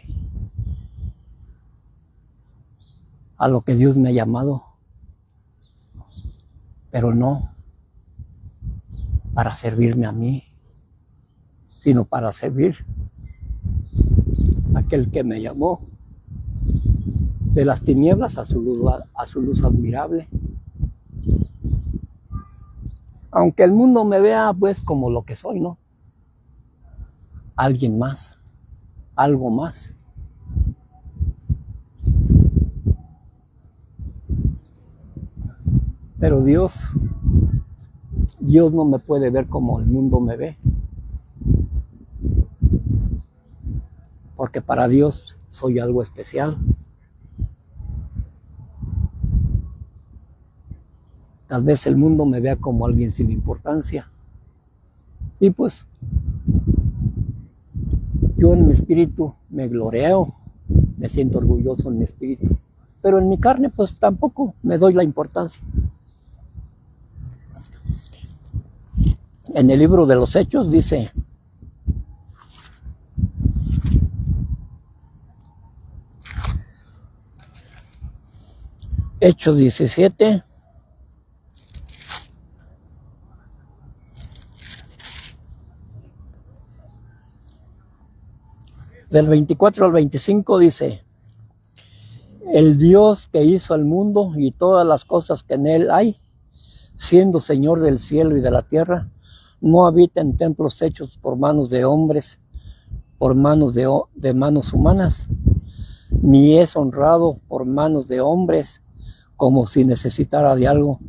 S1: A lo que Dios me ha llamado. Pero no para servirme a mí, sino para servir a aquel que me llamó de las tinieblas a su luz admirable. Aunque el mundo me vea pues como lo que soy, ¿no? Alguien más, algo más. Pero Dios no me puede ver como el mundo me ve. Porque para Dios soy algo especial. Tal vez el mundo me vea como alguien sin importancia. Y pues yo en mi espíritu me gloreo, me siento orgulloso en mi espíritu. Pero en mi carne pues tampoco me doy la importancia. En el libro de los Hechos dice: Hechos 17, del 24 al 25 dice: el Dios que hizo el mundo y todas las cosas que en él hay, siendo Señor del cielo y de la tierra, no habita en templos hechos por manos de hombres, por manos de manos humanas, ni es honrado por manos de hombres como si necesitara de algo,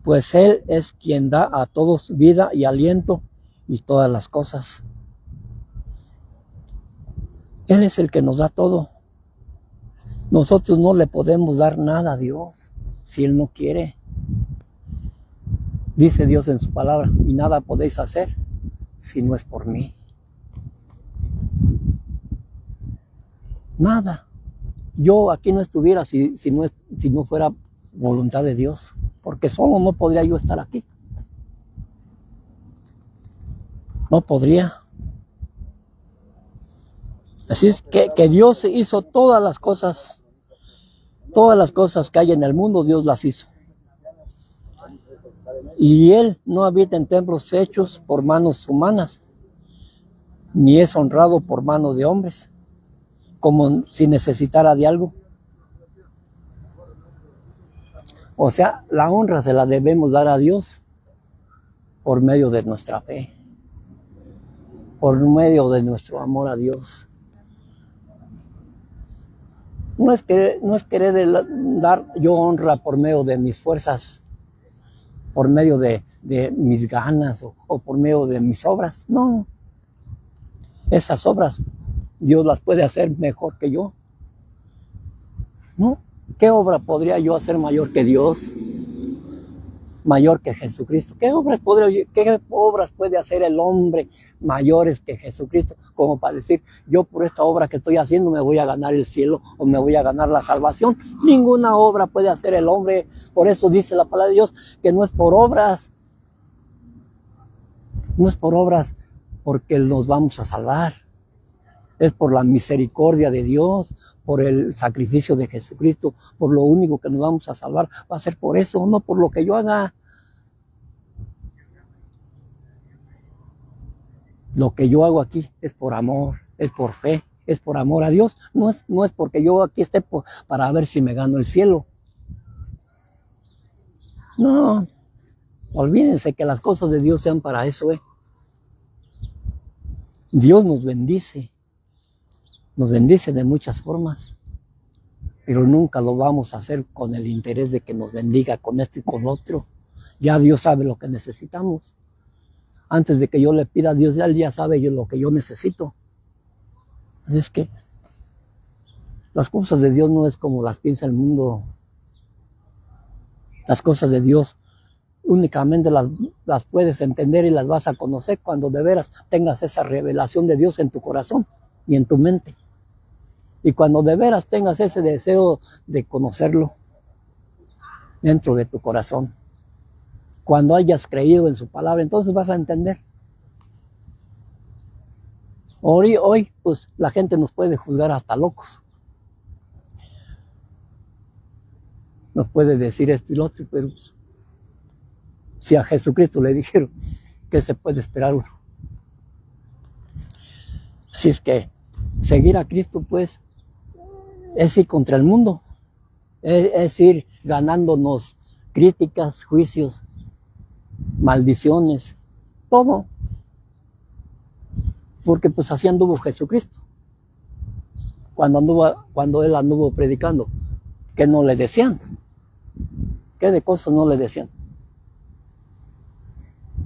S1: pues Él es quien da a todos vida y aliento y todas las cosas. Él es el que nos da todo. Nosotros no le podemos dar nada a Dios si Él no quiere. Dice Dios en su palabra, y nada podéis hacer si no es por mí. Nada. Yo aquí no estuviera si no fuera voluntad de Dios, porque solo no podría yo estar aquí. No podría. Así es que Dios hizo todas las cosas que hay en el mundo, Dios las hizo. Y Él no habita en templos hechos por manos humanas, ni es honrado por manos de hombres, como si necesitara de algo. O sea, la honra se la debemos dar a Dios por medio de nuestra fe, por medio de nuestro amor a Dios. No es querer dar yo honra por medio de mis fuerzas, por medio de mis ganas o por medio de mis obras. No, esas obras Dios las puede hacer mejor que yo. ¿No? ¿Qué obra podría yo hacer mayor que Dios? Mayor que Jesucristo. ¿Qué obras puede hacer el hombre mayores que Jesucristo? Como para decir, yo por esta obra que estoy haciendo me voy a ganar el cielo o me voy a ganar la salvación. Ninguna obra puede hacer el hombre. Por eso dice la palabra de Dios que no es por obras. No es por obras porque nos vamos a salvar. Es por la misericordia de Dios, por el sacrificio de Jesucristo, por lo único que nos vamos a salvar. Va a ser por eso, no por lo que yo haga. Lo que yo hago aquí es por amor, es por fe, es por amor a Dios. No es porque yo aquí esté para ver si me gano el cielo. No, olvídense que las cosas de Dios sean para eso. Dios nos bendice de muchas formas, pero nunca lo vamos a hacer con el interés de que nos bendiga con esto y con otro. Ya Dios sabe lo que necesitamos. Antes de que yo le pida a Dios, Él ya sabe lo que yo necesito. Así es que las cosas de Dios no es como las piensa el mundo. Las cosas de Dios únicamente las puedes entender y las vas a conocer cuando de veras tengas esa revelación de Dios en tu corazón y en tu mente. Y cuando de veras tengas ese deseo de conocerlo dentro de tu corazón, cuando hayas creído en su palabra, entonces vas a entender. Hoy, pues la gente nos puede juzgar hasta locos. Nos puede decir esto y lo otro, pero si a Jesucristo le dijeron, ¿qué se puede esperar uno? Así es que seguir a Cristo, pues, es ir contra el mundo, es ir ganándonos críticas, juicios, maldiciones, todo. Porque pues así anduvo Jesucristo. Cuando Él anduvo predicando, ¿qué no le decían? ¿Qué de cosas no le decían?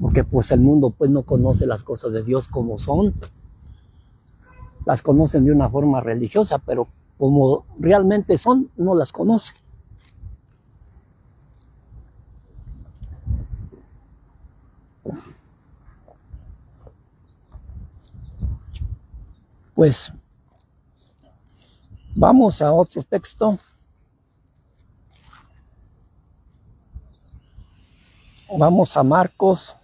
S1: Porque pues el mundo pues no conoce las cosas de Dios como son. Las conocen de una forma religiosa, pero como realmente son, no las conoce. Pues vamos a otro texto. Vamos a Marcos.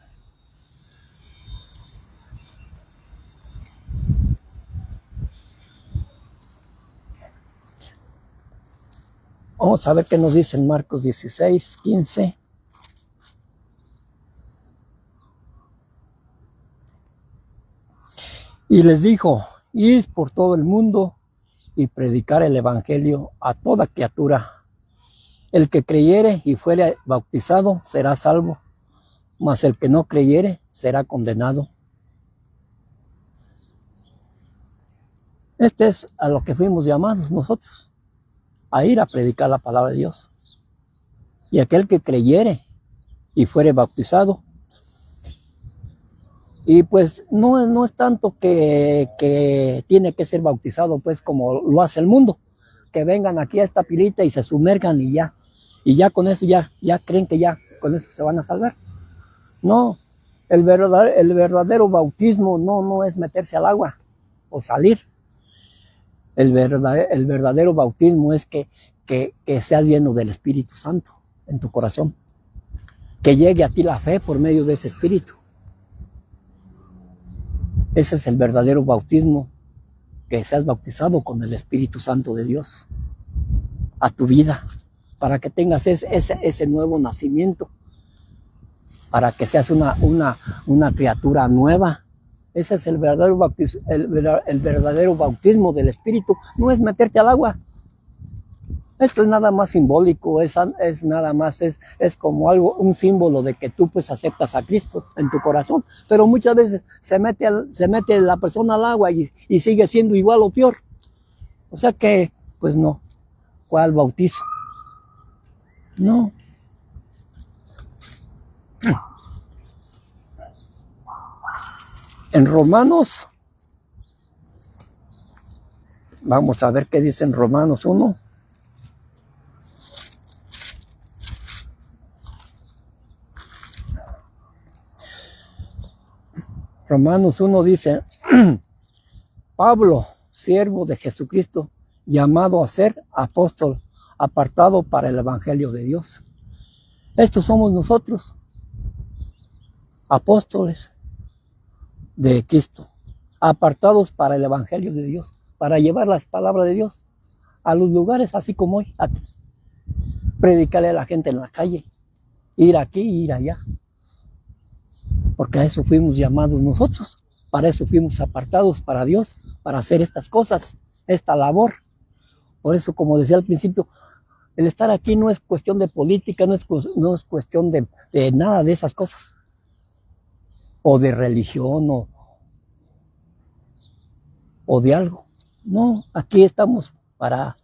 S1: Vamos a ver qué nos dice en Marcos 16, 15. Y les dijo, id por todo el mundo y predicar el evangelio a toda criatura. El que creyere y fuere bautizado será salvo, mas el que no creyere será condenado. Este es a lo que fuimos llamados nosotros, a ir a predicar la palabra de Dios. Y aquel que creyere y fuere bautizado Y pues no es tanto que tiene que ser bautizado, pues como lo hace el mundo, que vengan aquí a esta pilita y se sumergan y ya con eso ya creen que ya con eso se van a salvar. No, el verdadero bautismo no es meterse al agua o salir. El verdadero bautismo es que seas lleno del Espíritu Santo en tu corazón, que llegue a ti la fe por medio de ese Espíritu. Ese es el verdadero bautismo, que seas bautizado con el Espíritu Santo de Dios a tu vida, para que tengas ese nuevo nacimiento, para que seas una criatura nueva. Ese es el verdadero bautismo, el verdadero bautismo del Espíritu. No es meterte al agua. Esto es nada más simbólico, es nada más, es como algo, un símbolo de que tú pues aceptas a Cristo en tu corazón. Pero muchas veces se mete la persona al agua y sigue siendo igual o peor. O sea que, pues no. ¿Cuál bautizo? No. En Romanos, vamos a ver qué dice en Romanos 1. Romanos 1 dice, Pablo, siervo de Jesucristo, llamado a ser apóstol, apartado para el Evangelio de Dios. Estos somos nosotros, apóstoles de Cristo, apartados para el Evangelio de Dios, para llevar las palabras de Dios a los lugares así como hoy, aquí. Predicarle a la gente en la calle, ir aquí, ir allá. Porque a eso fuimos llamados nosotros, para eso fuimos apartados para Dios, para hacer estas cosas, esta labor. Por eso, como decía al principio, el estar aquí no es cuestión de política, no es cuestión de nada de esas cosas, o de religión, o de algo. No, aquí estamos para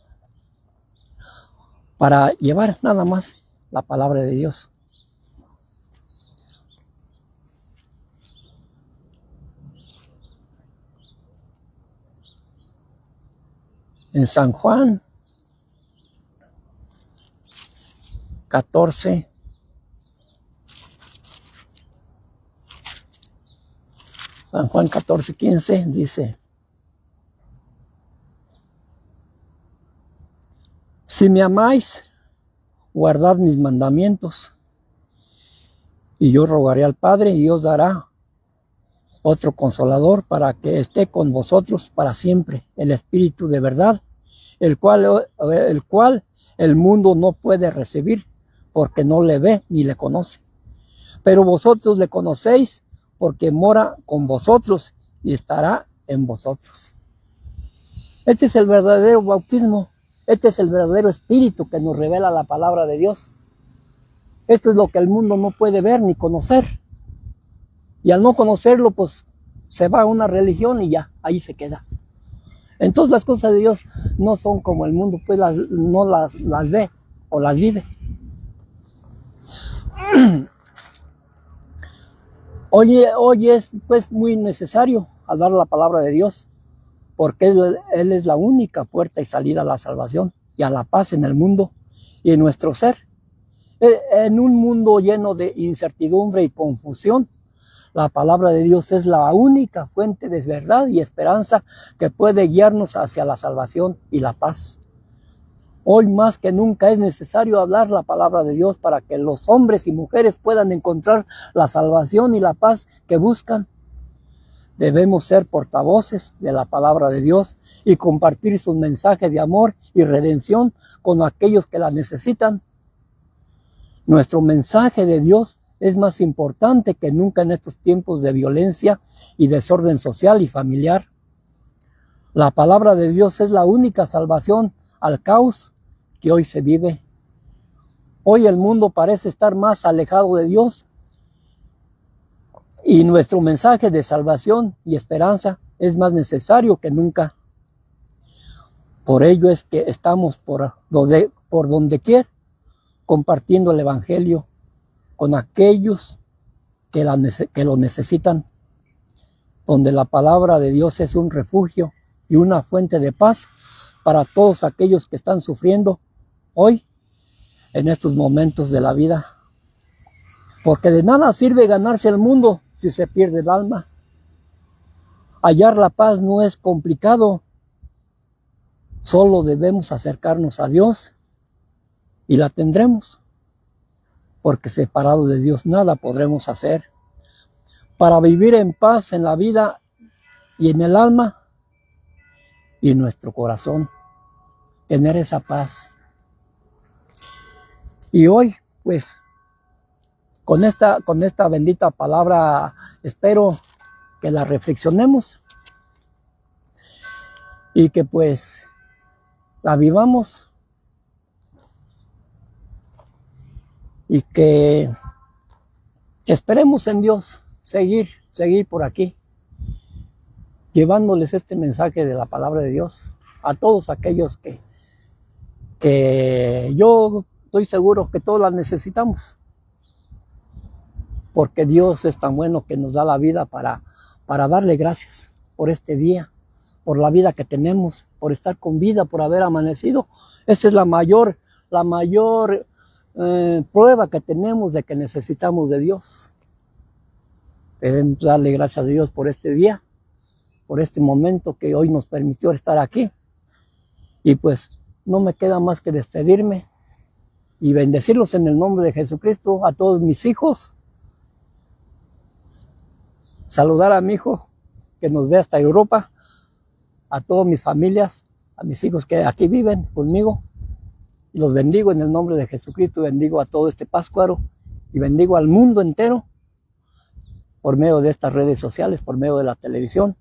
S1: llevar nada más la palabra de Dios. En San Juan 14, San Juan 14:15 dice, si me amáis, guardad mis mandamientos, y yo rogaré al Padre y os dará otro consolador para que esté con vosotros para siempre, el Espíritu de verdad, el cual el mundo no puede recibir porque no le ve ni le conoce. Pero vosotros le conocéis porque mora con vosotros y estará en vosotros. Este es el verdadero bautismo. Este es el verdadero Espíritu que nos revela la palabra de Dios. Esto es lo que el mundo no puede ver ni conocer. Y al no conocerlo, pues se va a una religión y ya, ahí se queda. Entonces las cosas de Dios no son como el mundo, pues no las ve o las vive. Hoy es pues muy necesario hablar la palabra de Dios, porque Él es la única puerta y salida a la salvación y a la paz en el mundo y en nuestro ser. En un mundo lleno de incertidumbre y confusión, la palabra de Dios es la única fuente de verdad y esperanza que puede guiarnos hacia la salvación y la paz. Hoy más que nunca es necesario hablar la palabra de Dios para que los hombres y mujeres puedan encontrar la salvación y la paz que buscan. Debemos ser portavoces de la palabra de Dios y compartir sus mensajes de amor y redención con aquellos que la necesitan. Nuestro mensaje de Dios es más importante que nunca en estos tiempos de violencia y desorden social y familiar. La palabra de Dios es la única salvación al caos que hoy se vive. Hoy el mundo parece estar más alejado de Dios y nuestro mensaje de salvación y esperanza es más necesario que nunca. Por ello es que estamos por donde quiera compartiendo el Evangelio con aquellos que lo necesitan. donde la palabra de Dios es un refugio y una fuente de paz para todos aquellos que están sufriendo hoy en estos momentos de la vida. Porque de nada sirve ganarse el mundo si se pierde el alma. Hallar la paz no es complicado, solo debemos acercarnos a Dios y la tendremos, porque separado de Dios nada podremos hacer. Para vivir en paz en la vida y en el alma y en nuestro corazón, tener esa paz. Y hoy, pues, con esta bendita palabra, espero que la reflexionemos y que pues la vivamos y que esperemos en Dios seguir por aquí, llevándoles este mensaje de la palabra de Dios a todos aquellos que yo estoy seguro que todos la necesitamos, porque Dios es tan bueno que nos da la vida para darle gracias por este día, por la vida que tenemos, por estar con vida, por haber amanecido. Esa es la mayor prueba que tenemos de que necesitamos de Dios. Debemos darle gracias a Dios por este día, por este momento que hoy nos permitió estar aquí. Y pues no me queda más que despedirme y bendecirlos en el nombre de Jesucristo a todos mis hijos. Saludar a mi hijo que nos ve hasta Europa, a todas mis familias, a mis hijos que aquí viven conmigo. Y los bendigo en el nombre de Jesucristo, bendigo a todo este Páscuaro y bendigo al mundo entero por medio de estas redes sociales, por medio de la televisión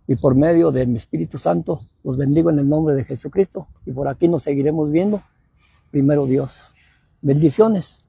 S1: y por medio de mi Espíritu Santo. Los bendigo en el nombre de Jesucristo y por aquí nos seguiremos viendo. Primero Dios. Bendiciones.